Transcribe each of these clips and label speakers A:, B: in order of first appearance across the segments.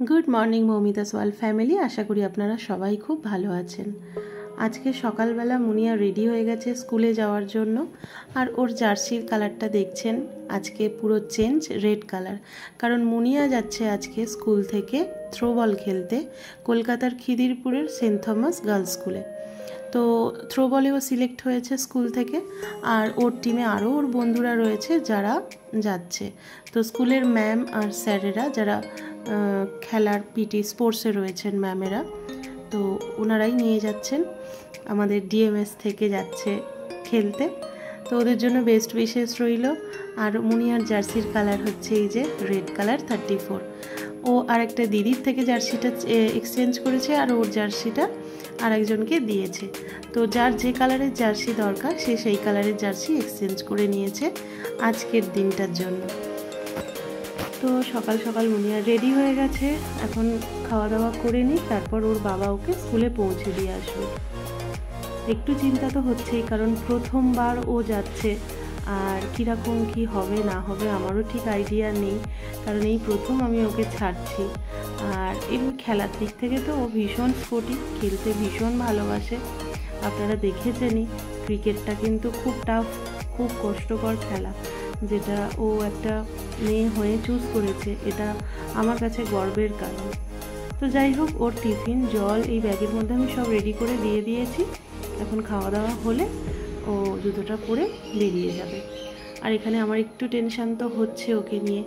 A: Good morning Moumita's world family. আশা করি আপনারা সবাই খুব ভালো আছেন। আজকে সকালবেলা মুনিয়া রেডি হয়ে গেছে স্কুলে যাওয়ার জন্য। আর ওর জার্সির কালারটা দেখছেন আজকে পুরো চেঞ্জ, রেড কালার। কারণ মুনিয়া যাচ্ছে আজকে স্কুল থেকে থ্রোবল খেলতে কলকাতার খিদিরপুরের সেন্ট থমাস গার্লস স্কুলে। তো থ্রোবলেও সিলেক্ট হয়েছে স্কুল থেকে, আর ওর টিমে আরও ওর বন্ধুরা রয়েছে যারা যাচ্ছে। তো স্কুলের ম্যাম আর স্যারেরা যারা খেলার পিটি স্পোর্টসে রয়েছেন ম্যামেরা, তো ওনারাই নিয়ে যাচ্ছেন। আমাদের ডিএমএস থেকে যাচ্ছে খেলতে, তো ওদের জন্য বেস্ট উইশেস রইল। আর মুনিয়ার জার্সির কালার হচ্ছে এই যে রেড কালার 34। ও আর একটা দিদির থেকে জার্সিটা এক্সচেঞ্জ করেছে, আর ওর জার্সিটা আর একজনকে দিয়েছে। তো যার যে কালারের জার্সি দরকার সে সেই কালারের জার্সি এক্সচেঞ্জ করে নিয়েছে আজকের দিনটার জন্য। তো সকাল সকাল মুনিয়া রেডি হয়ে গেছে, এখন খাওয়া দাওয়া করে নিই, তারপর ওর বাবা ওকে স্কুলে পৌঁছে দিয়ে আসবে। একটু চিন্তা তো হচ্ছেই, কারণ প্রথমবার ও যাচ্ছে, আর কীরকম কী হবে না হবে আমারও ঠিক আইডিয়া নেই, কারণ এই প্রথম আমি ওকে ছাড়ছি। আর এমনি খেলার দিক থেকে তো ও ভীষণ স্পোর্টি, খেলতে ভীষণ ভালোবাসে। আপনারা দেখেছেনই, ক্রিকেটটা কিন্তু খুব টাফ, খুব কষ্টকর খেলা, যেটা ও একটা মেয়ে হয়ে চুজ করেছে, এটা আমার কাছে গর্বের কারণ। তো যাই হোক, ওর টিফিন, জল এই ব্যাগের মধ্যে আমি সব রেডি করে দিয়ে দিয়েছি। এখন খাওয়া দাওয়া হলে ও জুতোটা পরে বেরিয়ে যাবে। আর এখানে আমার একটু টেনশন তো হচ্ছে ওকে নিয়ে,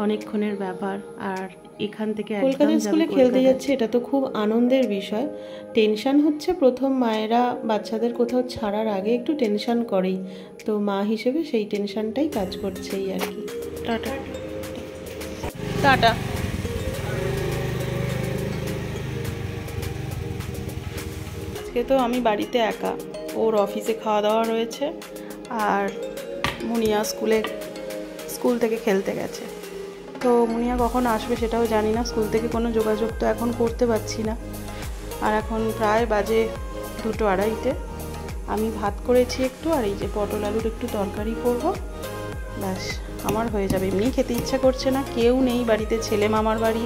A: অনেকক্ষণের ব্যাপার। আর এখান থেকে কলকাতা স্কুলে খেলতে যাচ্ছে, এটা তো খুব আনন্দের বিষয়। টেনশন হচ্ছে প্রথম মায়েরা বাচ্চাদের কোথাও ছাড়ার আগে একটু টেনশন করেই, তো মা হিসেবে সেই টেনশনটাই কাজ করছে এই আর কি। Tata tata. আজকে তো আমি বাড়িতে একা, ওর অফিসে খাওয়া দাওয়া রয়েছে, আর মুনিয়া স্কুল থেকে খেলতে গেছে। তো মুনিয়া কখন আসবে সেটাও জানি না, স্কুল থেকে কোনো যোগাযোগ তো এখন করতে পারছি না। আর এখন প্রায় বাজে 2-2:30। আমি ভাত করেছি একটু, আর এই যে পটল আলুর একটু তরকারি করব, ব্যাস আমার হয়ে যাবে। এমনি খেতে ইচ্ছা করছে না, কেউ নেই বাড়িতে, ছেলে মামার বাড়ি,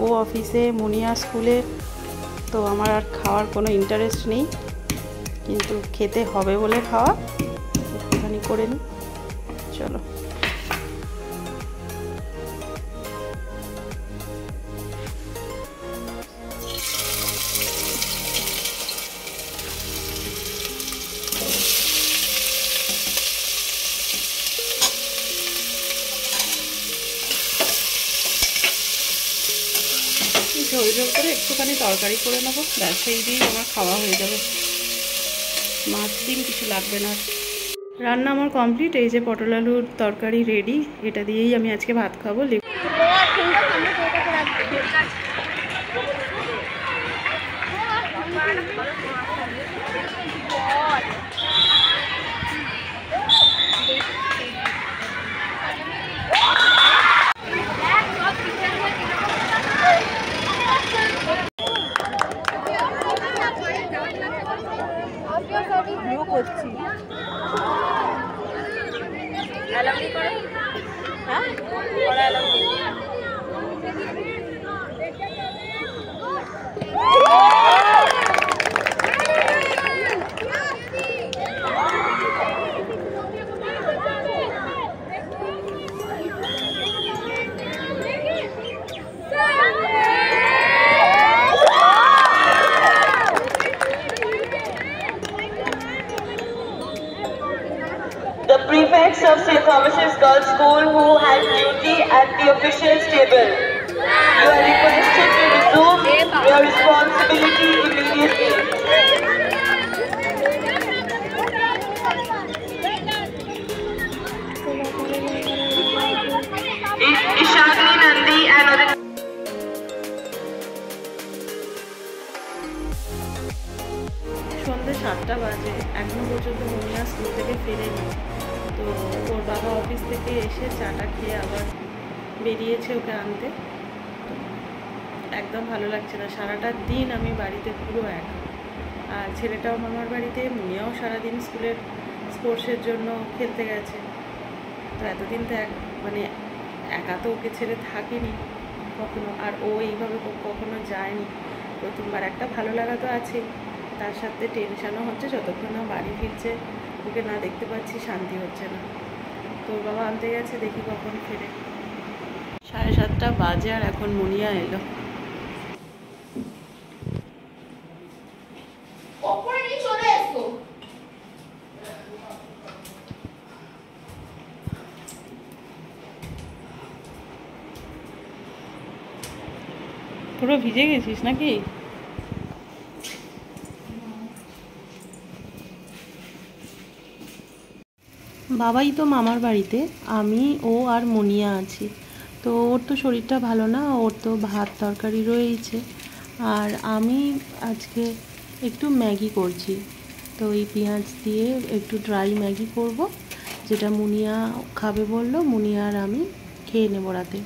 A: ও অফিসে, মুনিয়া স্কুলে, তো আমার আর খাওয়ার কোনো ইন্টারেস্ট নেই, কিন্তু খেতে হবে বলে খাওয়া, একটুখানি করে নিই। চলো। ঝোল ঝোল করে একটুখানি তরকারি করে নেবো, ব্যাস এই দিয়েই আমার খাওয়া হয়ে যাবে, মাছ ডিম কিছু লাগবে না। রান্না আমার কমপ্লিট, এই যে পটল আলুর তরকারি রেডি, এটা দিয়েই আমি আজকে ভাত খাবো। করছি
B: The prefects of St. Thomas's Girls' School who had duty at the officials' table. You are requested to resume your responsibility immediately. Ishagni Nandi and other.
A: সন্ধ্যে 7টা বাজে, এখনো পর্যন্ত মুনিয়া স্কুল থেকে ফেরেনি। তো ওর বাবা অফিস থেকে এসে চাটা খেয়ে আবার বেরিয়েছে ওকে আনতে। একদম ভালো লাগছে না, সারাটা দিন আমি বাড়িতে পুরো একা, আর ছেলেটাও মামার বাড়িতে, মুনিয়াও সারাদিন স্কুলের স্পোর্টসের জন্য খেলতে গেছে। তো এতদিন তো মানে একা তো ওকে ছেড়ে থাকিনি, কখনো, আর ও এইভাবে কখনো যায়নি, প্রথমবার। একটা ভালো লাগা তো আছে, তার সাথে টেনশানও হচ্ছে, যতক্ষণ না বাড়ি ফিরছে ওকে না দেখতে পাচ্ছি শান্তি হচ্ছে না। তো বাবা আনতে গেছে, দেখি কখন ফেরে। 7:30 বাজে আর এখন মুনিয়া এলো। পুরো ভিজে গেছিস নাকি? বাবাই তো মামার বাড়িতে, আমি, ও আর মুনিয়া আছি। তো ওর তো শরীরটা ভালো না, ওর তো ভাত তরকারি রয়েছে, আর আমি আজকে একটু ম্যাগি করছি। তো এই পেঁয়াজ দিয়ে একটু ড্রাই ম্যাগি করব, যেটা মুনিয়া খাবে বললো। মুনিয়া আর আমি খেয়ে নেব রাতে।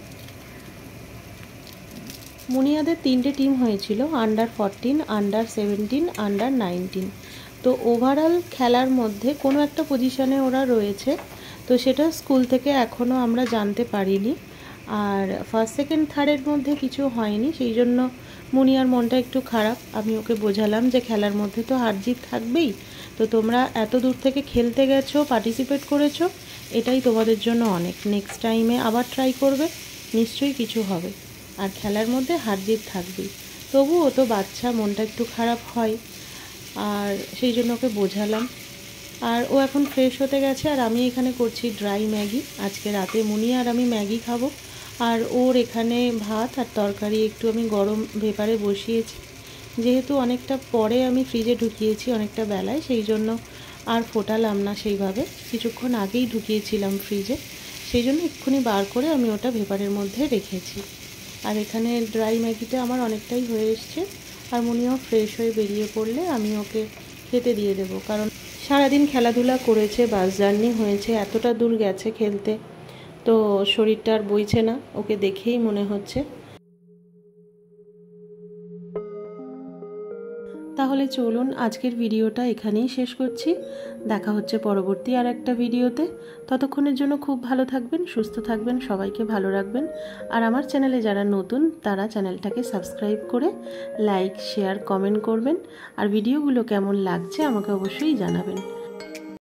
A: মুনিয়াদের 3টে টিম হয়েছিল, আন্ডার 14, আন্ডার 17, আন্ডার 19। তো ওভারঅল খেলার মধ্যে কোনো একটা পজিশনে ওরা রয়েছে, তো সেটা স্কুল থেকে এখনও আমরা জানতে পারিনি। আর ফার্স্ট সেকেন্ড থার্ডের মধ্যে কিছু হয়নি, সেই জন্য মুনিয়ার মনটা একটু খারাপ। আমি ওকে বোঝালাম যে খেলার মধ্যে তো হার জিত থাকবেই, তো তোমরা এত দূর থেকে খেলতে গেছো, পার্টিসিপেট করেছো, এটাই তোমাদের জন্য অনেক। নেক্সট টাইমে আবার ট্রাই করবে, নিশ্চয়ই কিছু হবে। আর খেলার মধ্যে হার জিত থাকবেই, তবুও তো বাচ্চা, মনটা একটু খারাপ হয়, আর সেই জন্য ওকে বোঝালাম। আর ও এখন ফ্রেশ হতে গেছে, আর আমি এখানে করছি ড্রাই ম্যাগি। আজকে রাতে মুনিয়া আর আমি ম্যাগি খাবো, আর ওর এখানে ভাত আর তরকারি একটু আমি গরম ভেপারে বসিয়েছি। যেহেতু অনেকটা পরে আমি ফ্রিজে ঢুকিয়েছি, অনেকটা বেলায়, সেই জন্য আর ফোটালাম না সেইভাবে, কিছুক্ষণ আগেই ঢুকিয়েছিলাম ফ্রিজে, সেই জন্য এক্ষুনি বার করে আমি ওটা ভেপারের মধ্যে রেখেছি। আর এখানে ড্রাই ম্যাগিটা আমার অনেকটাই হয়ে এসছে, আর মুনিয়াও ফ্রেশ হয়ে বেরিয়ে পড়লে আমি ওকে খেতে দিয়ে দেবো। কারণ সারাদিন খেলাধুলা করেছে, বাস জার্নি হয়েছে, এতটা দূর গেছে খেলতে, তো শরীরটা আর বইছে না, ওকে দেখেই মনে হচ্ছে। তাহলে চলুন আজকের ভিডিওটা এখানেই শেষ করছি। দেখা হচ্ছে পরবর্তী আর একটা ভিডিওতে। ততক্ষণের জন্য খুব ভালো থাকবেন, সুস্থ থাকবেন, সবাইকে ভালো রাখবেন। আর আমার চ্যানেলে যারা নতুন, তারা চ্যানেলটাকে সাবস্ক্রাইব করে লাইক, শেয়ার, কমেন্ট করবেন। আর ভিডিওগুলো কেমন লাগছে আমাকে অবশ্যই জানাবেন।